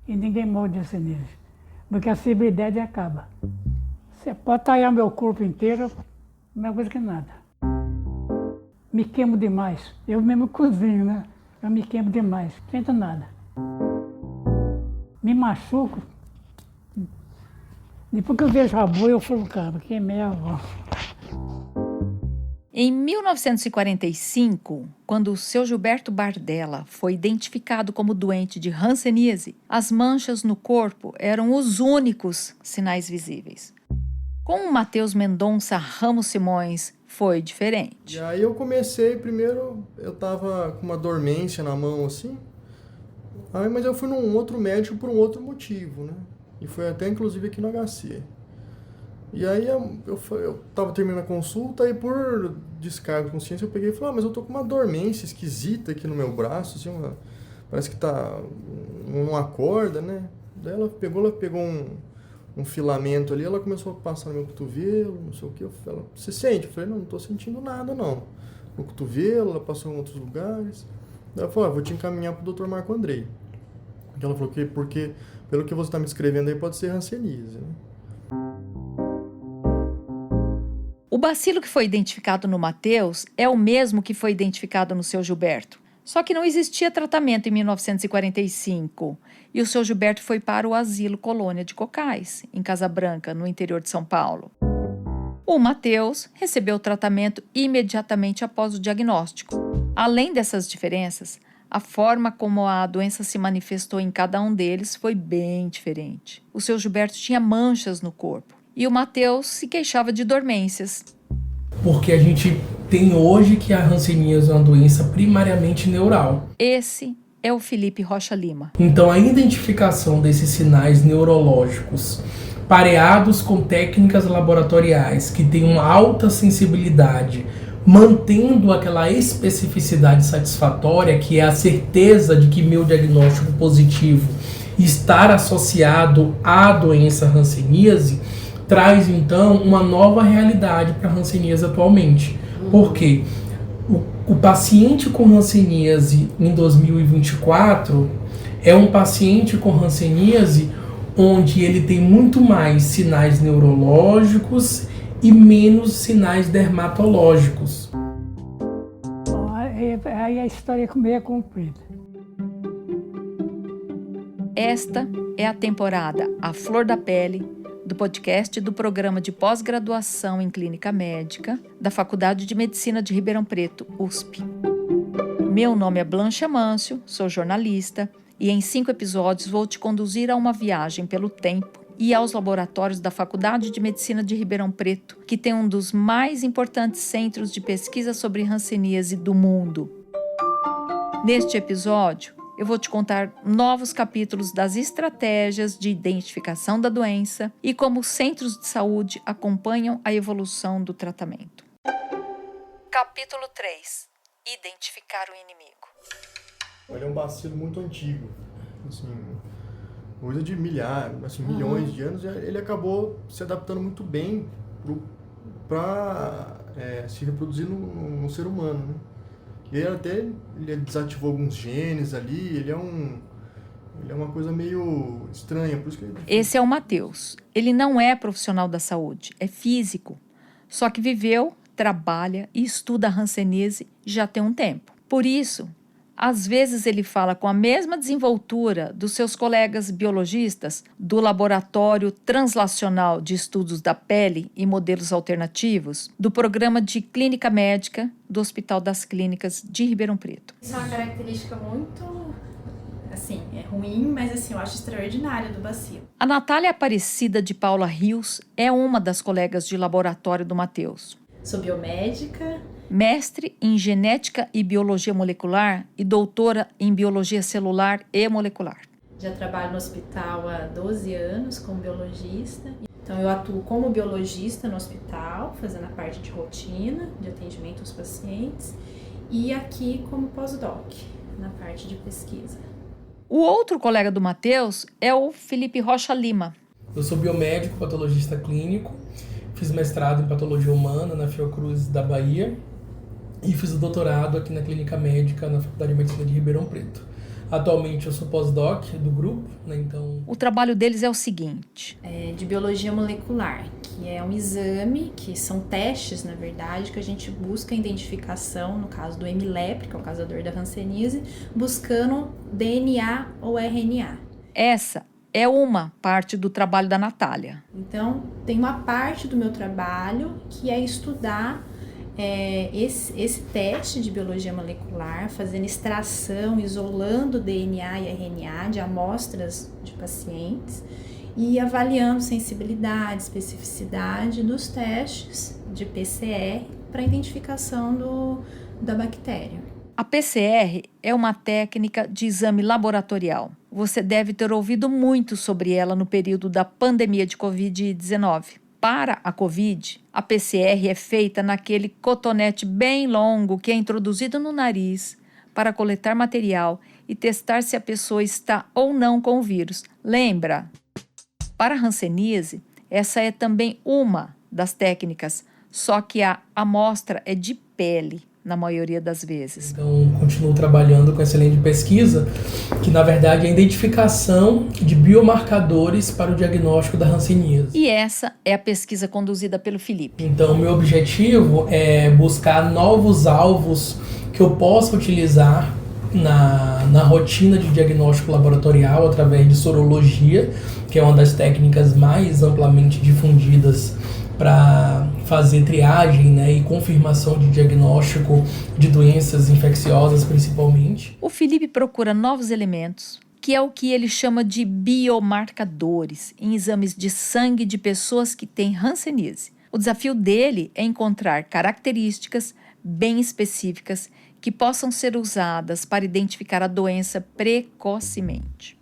E ninguém morre de hanseníase, porque a civilidade acaba. Você pode talhar meu corpo inteiro, a mesma coisa que nada. Me queimo demais. Eu mesmo cozinho, né? Eu me queimo demais, não sinto nada. Me machuco. Depois que eu vejo a boia, eu falo, cara, queimei a avó. Em 1945, quando o seu Gilberto Bardella foi identificado como doente de hanseníase, as manchas no corpo eram os únicos sinais visíveis. Com o Matheus Mendonça Ramos Simões, foi diferente. E aí eu comecei, primeiro eu tava com uma dormência na mão assim, mas eu fui num outro médico por um outro motivo, né? E foi até inclusive aqui no HC. E aí eu tava terminando a consulta e por descargo de consciência eu peguei e falei, mas eu tô com uma dormência esquisita aqui no meu braço, assim, parece que não acorda, né? Daí ela pegou um filamento ali, ela começou a passar no meu cotovelo, não sei o que. Ela, você sente? Eu falei, não tô sentindo nada não. No cotovelo, ela passou em outros lugares. Daí ela falou, vou te encaminhar pro Dr. Marco Andrei. Ela falou que porque, pelo que você tá me escrevendo aí, pode ser hanseníase, né? O bacilo que foi identificado no Matheus é o mesmo que foi identificado no seu Gilberto. Só que não existia tratamento em 1945 e o seu Gilberto foi para o Asilo Colônia de Cocais, em Casa Branca, no interior de São Paulo. O Matheus recebeu o tratamento imediatamente após o diagnóstico. Além dessas diferenças, a forma como a doença se manifestou em cada um deles foi bem diferente. O seu Gilberto tinha manchas no corpo e o Matheus se queixava de dormências. Porque a gente tem hoje que a hanseníase é uma doença primariamente neural. Esse é o Felipe Rocha Lima. Então a identificação desses sinais neurológicos pareados com técnicas laboratoriais que têm uma alta sensibilidade, mantendo aquela especificidade satisfatória, que é a certeza de que meu diagnóstico positivo estar associado à doença hanseníase, traz então uma nova realidade para a hanseníase atualmente. Por quê? O paciente com hanseníase em 2024 é um paciente com hanseníase onde ele tem muito mais sinais neurológicos e menos sinais dermatológicos. Aí a história é meio comprida. Esta é a temporada A Flor da Pele, do podcast do Programa de Pós-Graduação em Clínica Médica da Faculdade de Medicina de Ribeirão Preto, USP. Meu nome é Blanche Amâncio, sou jornalista e em 5 episódios vou te conduzir a uma viagem pelo tempo e aos laboratórios da Faculdade de Medicina de Ribeirão Preto, que tem um dos mais importantes centros de pesquisa sobre hanseníase do mundo. Neste episódio, eu vou te contar novos capítulos das estratégias de identificação da doença e como os centros de saúde acompanham a evolução do tratamento. Capítulo 3. Identificar o inimigo. Ele é um bacilo muito antigo, assim, coisa de milhões de anos, e ele acabou se adaptando muito bem para se reproduzir no ser humano, né? E ele desativou alguns genes ali, ele é uma coisa meio estranha, por isso que Esse é o Matheus. Ele não é profissional da saúde, é físico. Só que viveu, trabalha e estuda a hanseníase já tem um tempo. Por isso, às vezes ele fala com a mesma desenvoltura dos seus colegas biologistas do Laboratório Translacional de Estudos da Pele e Modelos Alternativos do Programa de Clínica Médica do Hospital das Clínicas de Ribeirão Preto. Isso é uma característica muito, é ruim, mas eu acho extraordinária do bacilo. A Natália Aparecida de Paula Rios é uma das colegas de laboratório do Matheus. Sou biomédica, mestre em genética e biologia molecular e doutora em biologia celular e molecular. Já trabalho no hospital há 12 anos como biologista. Então eu atuo como biologista no hospital, fazendo a parte de rotina, de atendimento aos pacientes, e aqui como pós-doc, na parte de pesquisa. O outro colega do Matheus é o Felipe Rocha Lima. Eu sou biomédico, patologista clínico, fiz mestrado em patologia humana na Fiocruz da Bahia, e fiz o doutorado aqui na Clínica Médica, na Faculdade de Medicina de Ribeirão Preto. Atualmente eu sou pós-doc do grupo, né? Então... O trabalho deles é o seguinte: de biologia molecular, que é um exame, que são testes, na verdade, que a gente busca a identificação, no caso do hemilep, que é o causador da hanseníase, buscando DNA ou RNA. Essa é uma parte do trabalho da Natália. Então, tem uma parte do meu trabalho que é estudar esse teste de biologia molecular, fazendo extração, isolando DNA e RNA de amostras de pacientes e avaliando sensibilidade, especificidade dos testes de PCR para identificação da bactéria. A PCR é uma técnica de exame laboratorial. Você deve ter ouvido muito sobre ela no período da pandemia de Covid-19. Para a Covid, a PCR é feita naquele cotonete bem longo que é introduzido no nariz para coletar material e testar se a pessoa está ou não com o vírus. Lembra? Para a hanseníase, essa é também uma das técnicas, só que a amostra é de pele, na maioria das vezes. Então, continuo trabalhando com essa linha de pesquisa, que na verdade é a identificação de biomarcadores para o diagnóstico da hanseníase. E essa é a pesquisa conduzida pelo Felipe. Então, meu objetivo é buscar novos alvos que eu possa utilizar na rotina de diagnóstico laboratorial através de sorologia, que é uma das técnicas mais amplamente difundidas para fazer triagem, né, e confirmação de diagnóstico de doenças infecciosas, principalmente. O Felipe procura novos elementos, que é o que ele chama de biomarcadores, em exames de sangue de pessoas que têm hanseníase. O desafio dele é encontrar características bem específicas que possam ser usadas para identificar a doença precocemente.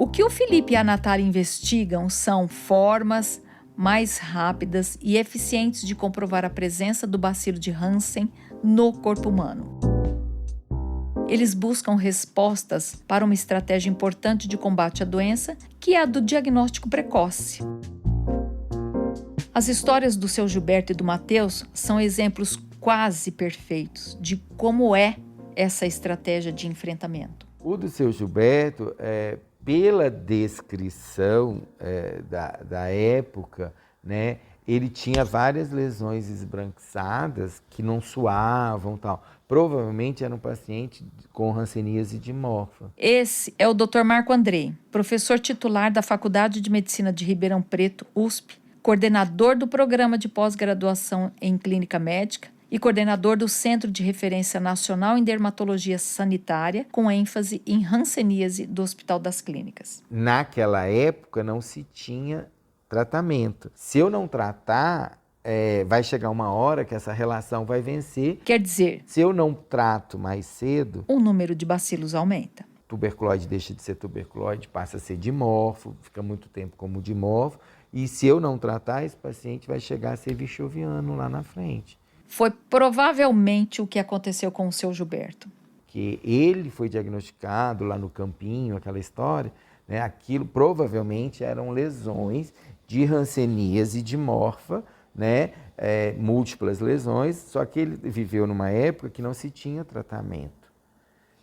O que o Felipe e a Natália investigam são formas mais rápidas e eficientes de comprovar a presença do bacilo de Hansen no corpo humano. Eles buscam respostas para uma estratégia importante de combate à doença, que é a do diagnóstico precoce. As histórias do seu Gilberto e do Matheus são exemplos quase perfeitos de como é essa estratégia de enfrentamento. O do seu Gilberto, pela descrição da época, né, ele tinha várias lesões esbranquiçadas que não suavam e tal. Provavelmente era um paciente com hanseníase dimorfa. Esse é o Dr. Marco Andrei, professor titular da Faculdade de Medicina de Ribeirão Preto, USP, coordenador do Programa de Pós-Graduação em Clínica Médica e coordenador do Centro de Referência Nacional em Dermatologia Sanitária, com ênfase em hanseníase do Hospital das Clínicas. Naquela época não se tinha tratamento. Se eu não tratar, vai chegar uma hora que essa relação vai vencer. Quer dizer, se eu não trato mais cedo, o número de bacilos aumenta. Tuberculose deixa de ser tuberculose, passa a ser dimorfo, fica muito tempo como dimorfo. E se eu não tratar, esse paciente vai chegar a ser vichoviano lá na frente. Foi provavelmente o que aconteceu com o seu Gilberto. Que ele foi diagnosticado lá no Campinho, aquela história, né? Aquilo provavelmente eram lesões de hanseníase dimorfa, né? Múltiplas lesões, só que ele viveu numa época que não se tinha tratamento.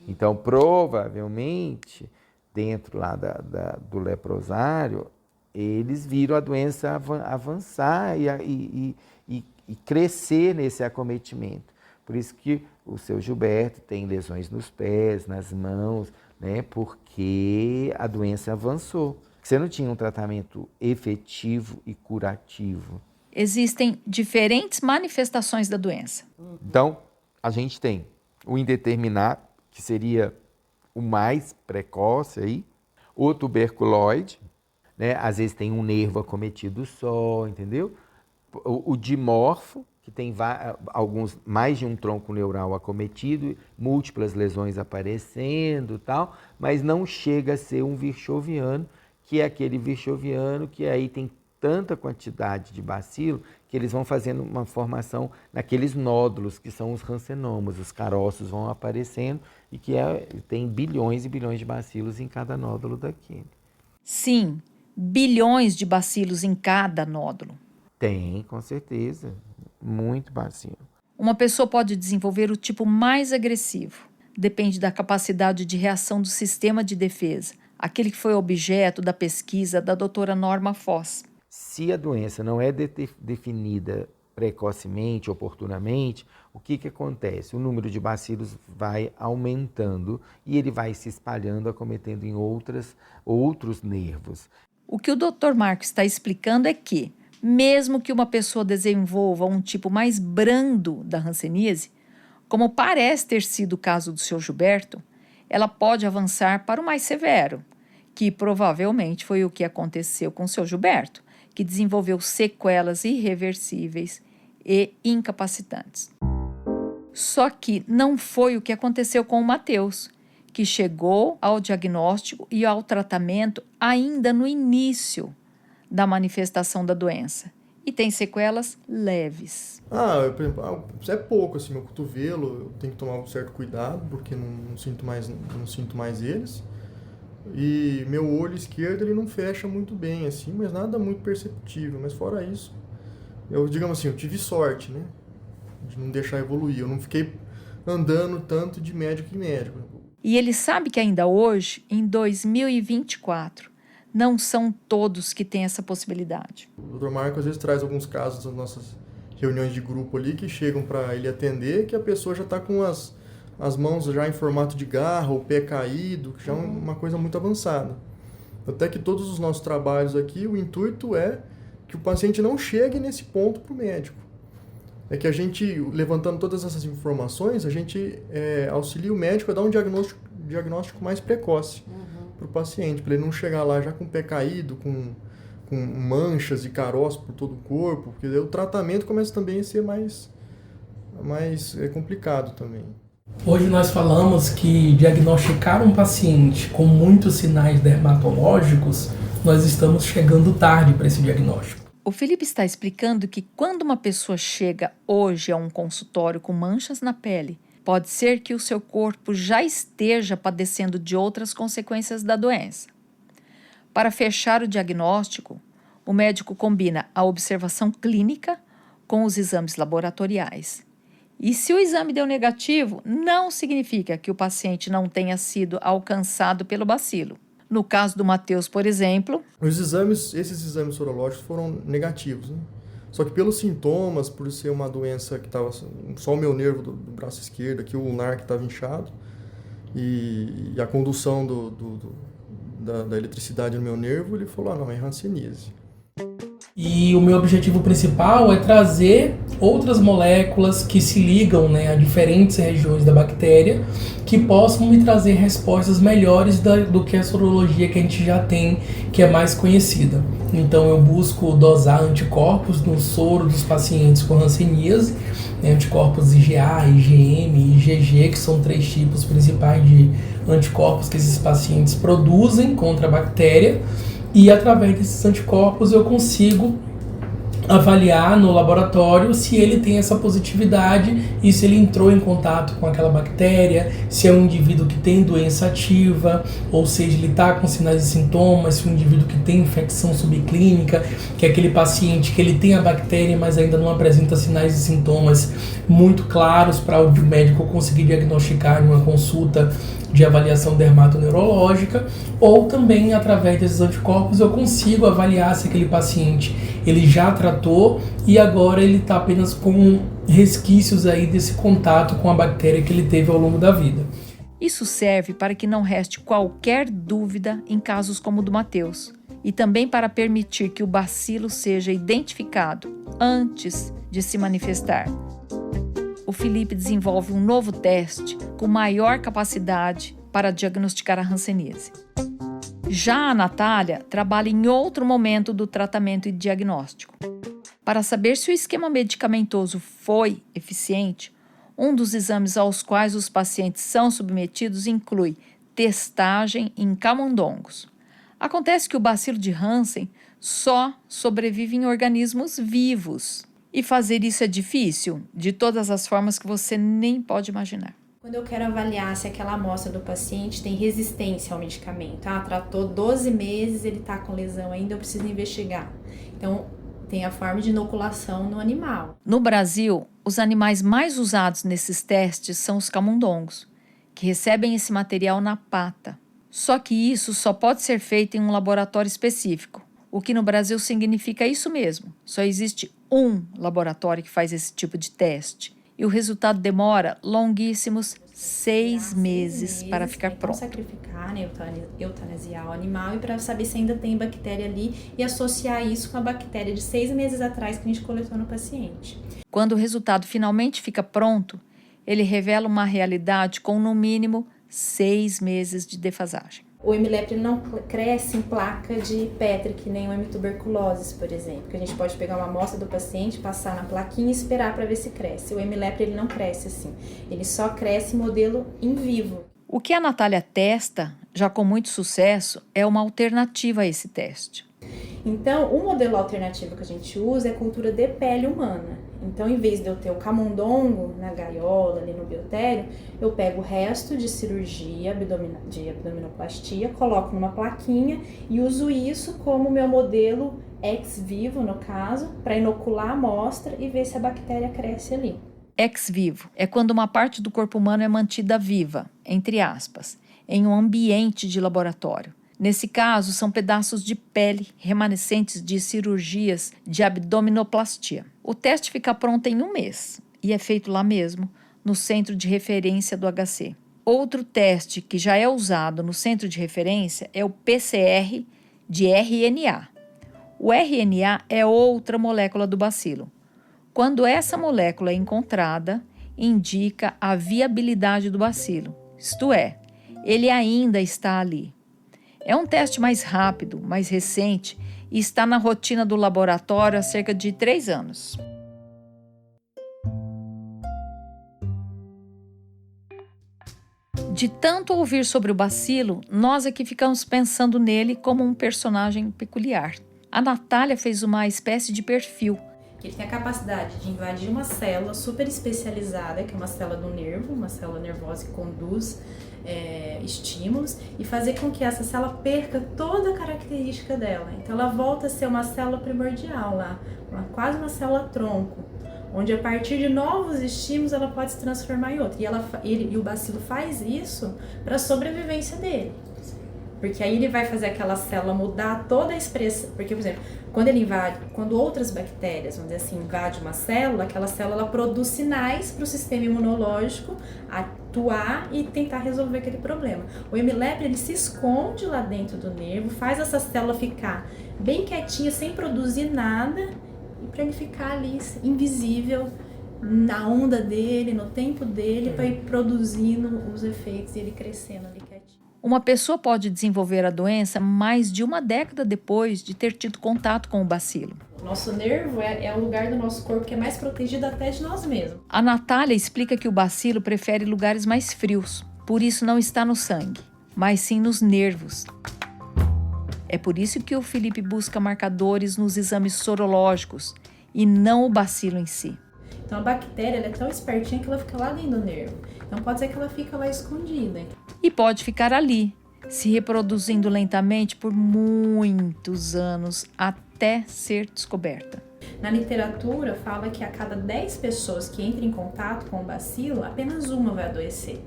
Então, provavelmente, dentro lá do leprosário, eles viram a doença avançar e crescer nesse acometimento. Por isso que o seu Gilberto tem lesões nos pés, nas mãos, né? Porque a doença avançou. Você não tinha um tratamento efetivo e curativo. Existem diferentes manifestações da doença. Então, a gente tem o indeterminado, que seria o mais precoce aí, o tuberculoide, né? Às vezes tem um nervo acometido só, entendeu? O dimorfo, que tem alguns, mais de um tronco neural acometido, múltiplas lesões aparecendo e tal, mas não chega a ser um virchoviano, que é aquele virchoviano que aí tem tanta quantidade de bacilo que eles vão fazendo uma formação naqueles nódulos que são os rancenomas, os caroços vão aparecendo e que tem bilhões e bilhões de bacilos em cada nódulo daquele. Sim, bilhões de bacilos em cada nódulo. Tem, com certeza. Muito bacilo. Uma pessoa pode desenvolver o tipo mais agressivo, depende da capacidade de reação do sistema de defesa, aquele que foi objeto da pesquisa da doutora Norma Foz. Se a doença não é definida precocemente, oportunamente, o que acontece? O número de bacilos vai aumentando e ele vai se espalhando, acometendo em outros nervos. O que o Dr. Marco está explicando é que, mesmo que uma pessoa desenvolva um tipo mais brando da hanseníase, como parece ter sido o caso do Sr. Gilberto, ela pode avançar para o mais severo, que provavelmente foi o que aconteceu com o Sr. Gilberto, que desenvolveu sequelas irreversíveis e incapacitantes. Só que não foi o que aconteceu com o Matheus, que chegou ao diagnóstico e ao tratamento ainda no início da manifestação da doença e tem sequelas leves. Por exemplo, é pouco, assim, meu cotovelo, eu tenho que tomar um certo cuidado, porque não sinto mais eles. E meu olho esquerdo, ele não fecha muito bem, assim, mas nada muito perceptível. Mas fora isso, digamos assim, eu tive sorte, né, de não deixar evoluir. Eu não fiquei andando tanto de médico em médico. E ele sabe que ainda hoje, em 2024, não são todos que têm essa possibilidade. O Dr. Marco às vezes traz alguns casos das nossas reuniões de grupo ali que chegam para ele atender, que a pessoa já está com as mãos já em formato de garra, o pé caído, que já é uma coisa muito avançada. Até que todos os nossos trabalhos aqui, o intuito é que o paciente não chegue nesse ponto para o médico. É que a gente, levantando todas essas informações, a gente auxilia o médico a dar um diagnóstico mais precoce para o paciente, para ele não chegar lá já com o pé caído, com manchas e caroços por todo o corpo, porque daí o tratamento começa também a ser mais complicado também. Hoje nós falamos que diagnosticar um paciente com muitos sinais dermatológicos, nós estamos chegando tarde para esse diagnóstico. O Felipe está explicando que quando uma pessoa chega hoje a um consultório com manchas na pele, pode ser que o seu corpo já esteja padecendo de outras consequências da doença. Para fechar o diagnóstico, o médico combina a observação clínica com os exames laboratoriais. E se o exame deu negativo, não significa que o paciente não tenha sido alcançado pelo bacilo. No caso do Matheus, por exemplo... Esses exames sorológicos foram negativos, né? Só que pelos sintomas, por ser uma doença que estava só o meu nervo do braço esquerdo, aqui o ulnar que estava inchado, e a condução da eletricidade no meu nervo, ele falou, não, é hanseníase. E o meu objetivo principal é trazer outras moléculas que se ligam, né, a diferentes regiões da bactéria, que possam me trazer respostas melhores do que a sorologia que a gente já tem, que é mais conhecida. Então eu busco dosar anticorpos no soro dos pacientes com hanseníase, anticorpos IgA, IgM e IgG, que são 3 tipos principais de anticorpos que esses pacientes produzem contra a bactéria. E através desses anticorpos eu consigo avaliar no laboratório se ele tem essa positividade e se ele entrou em contato com aquela bactéria, se é um indivíduo que tem doença ativa, ou seja, ele está com sinais e sintomas, se é um indivíduo que tem infecção subclínica, que é aquele paciente que ele tem a bactéria, mas ainda não apresenta sinais e sintomas muito claros para o médico conseguir diagnosticar em uma consulta de avaliação dermatoneurológica, ou também através desses anticorpos eu consigo avaliar se aquele paciente ele já tratou e agora ele está apenas com resquícios aí desse contato com a bactéria que ele teve ao longo da vida. Isso serve para que não reste qualquer dúvida em casos como o do Matheus e também para permitir que o bacilo seja identificado antes de se manifestar. O Felipe desenvolve um novo teste com maior capacidade para diagnosticar a hanseníase. Já a Natália trabalha em outro momento do tratamento e diagnóstico. Para saber se o esquema medicamentoso foi eficiente, um dos exames aos quais os pacientes são submetidos inclui testagem em camundongos. Acontece que o bacilo de Hansen só sobrevive em organismos vivos. E fazer isso é difícil, de todas as formas que você nem pode imaginar. Quando eu quero avaliar se aquela amostra do paciente tem resistência ao medicamento, tratou 12 meses, ele está com lesão ainda, eu preciso investigar. Então, tem a forma de inoculação no animal. No Brasil, os animais mais usados nesses testes são os camundongos, que recebem esse material na pata. Só que isso só pode ser feito em um laboratório específico, o que no Brasil significa isso mesmo. Só existe um laboratório que faz esse tipo de teste. E o resultado demora longuíssimos 6 meses para ficar pronto. Sacrificar, né, eutanasiar o animal e para saber se ainda tem bactéria ali e associar isso com a bactéria de 6 meses atrás que a gente coletou no paciente. Quando o resultado finalmente fica pronto, ele revela uma realidade com no mínimo 6 meses de defasagem. O hemilepre não cresce em placa de Petri, que nem o hemituberculose, por exemplo, que a gente pode pegar uma amostra do paciente, passar na plaquinha e esperar para ver se cresce. O hemilepre ele não cresce assim, ele só cresce em modelo in vivo. O que a Natália testa, já com muito sucesso, é uma alternativa a esse teste. Então, o modelo alternativo que a gente usa é cultura de pele humana. Então, em vez de eu ter o camundongo na gaiola, ali no biotério, eu pego o resto de cirurgia de abdominoplastia, coloco numa plaquinha e uso isso como meu modelo ex vivo, no caso, para inocular a amostra e ver se a bactéria cresce ali. Ex vivo é quando uma parte do corpo humano é mantida viva, entre aspas, em um ambiente de laboratório. Nesse caso, são pedaços de pele remanescentes de cirurgias de abdominoplastia. O teste fica pronto em 1 mês e é feito lá mesmo, no centro de referência do HC. Outro teste que já é usado no centro de referência é o PCR de RNA. O RNA é outra molécula do bacilo. Quando essa molécula é encontrada, indica a viabilidade do bacilo, isto é, ele ainda está ali. É um teste mais rápido, mais recente e está na rotina do laboratório há cerca de 3 anos. De tanto ouvir sobre o bacilo, nós aqui ficamos pensando nele como um personagem peculiar. A Natália fez uma espécie de perfil. Ele tem a capacidade de invadir uma célula super especializada, que é uma célula do nervo, uma célula nervosa que conduz estímulos, e fazer com que essa célula perca toda a característica dela. Então ela volta a ser uma célula primordial lá, quase uma célula tronco, onde a partir de novos estímulos ela pode se transformar em outra. E o bacilo faz isso para a sobrevivência dele. Porque aí ele vai fazer aquela célula mudar toda a expressão. Porque, por exemplo, quando outras bactérias, vamos dizer assim, invadem uma célula, aquela célula ela produz sinais para o sistema imunológico atuar e tentar resolver aquele problema. O hemilepre, ele se esconde lá dentro do nervo, faz essa célula ficar bem quietinha, sem produzir nada, e para ele ficar ali invisível na onda dele, no tempo dele, para ir produzindo os efeitos e ele crescendo ali quietinho. Uma pessoa pode desenvolver a doença mais de 1 década depois de ter tido contato com o bacilo. Nosso nervo é o lugar do nosso corpo que é mais protegido até de nós mesmos. A Natália explica que o bacilo prefere lugares mais frios, por isso não está no sangue, mas sim nos nervos. É por isso que o Felipe busca marcadores nos exames sorológicos e não o bacilo em si. Então a bactéria ela é tão espertinha que ela fica lá dentro do nervo. Então pode ser que ela fica lá escondida. E pode ficar ali, se reproduzindo lentamente por muitos anos até ser descoberta. Na literatura fala que a cada 10 pessoas que entram em contato com o bacilo, apenas uma vai adoecer.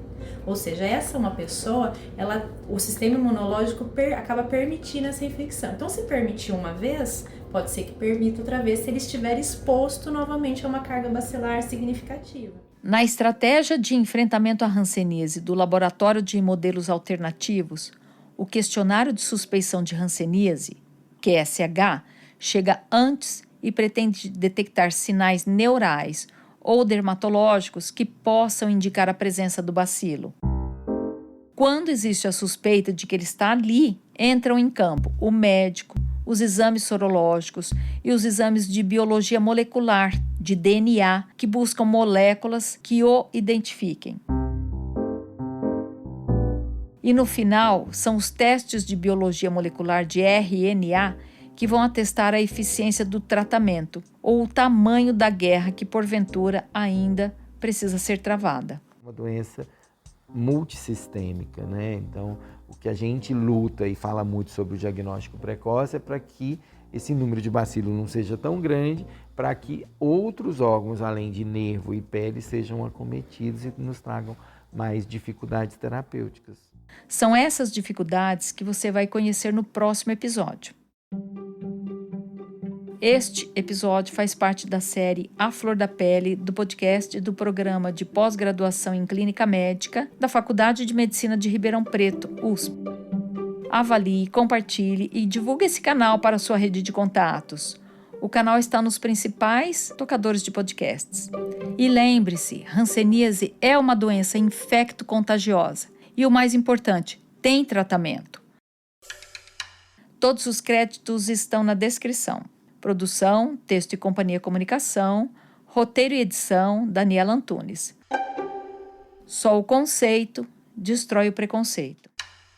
Ou seja, uma pessoa, o sistema imunológico acaba permitindo essa infecção. Então, se permitir uma vez, pode ser que permita outra vez se ele estiver exposto novamente a uma carga bacilar significativa. Na estratégia de enfrentamento à hanseníase do Laboratório de Modelos Alternativos, o questionário de suspeição de hanseníase, QSH, chega antes e pretende detectar sinais neurais ou dermatológicos que possam indicar a presença do bacilo. Quando existe a suspeita de que ele está ali, entram em campo o médico, os exames sorológicos e os exames de biologia molecular, de DNA, que buscam moléculas que o identifiquem. E no final, são os testes de biologia molecular de RNA que vão atestar a eficiência do tratamento ou o tamanho da guerra que, porventura, ainda precisa ser travada. Uma doença multissistêmica, né? Então, o que a gente luta e fala muito sobre o diagnóstico precoce é para que esse número de bacilo não seja tão grande, para que outros órgãos, além de nervo e pele, sejam acometidos e nos tragam mais dificuldades terapêuticas. São essas dificuldades que você vai conhecer no próximo episódio. Este episódio faz parte da série A Flor da Pele, do podcast do Programa de Pós-Graduação em Clínica Médica da Faculdade de Medicina de Ribeirão Preto, USP. Avalie, compartilhe e divulgue esse canal para a sua rede de contatos. O canal está nos principais tocadores de podcasts. E lembre-se, hanseníase é uma doença infecto-contagiosa. E o mais importante, tem tratamento. Todos os créditos estão na descrição. Produção, texto e companhia comunicação, roteiro e edição, Daniela Antunes. Só o conceito destrói o preconceito.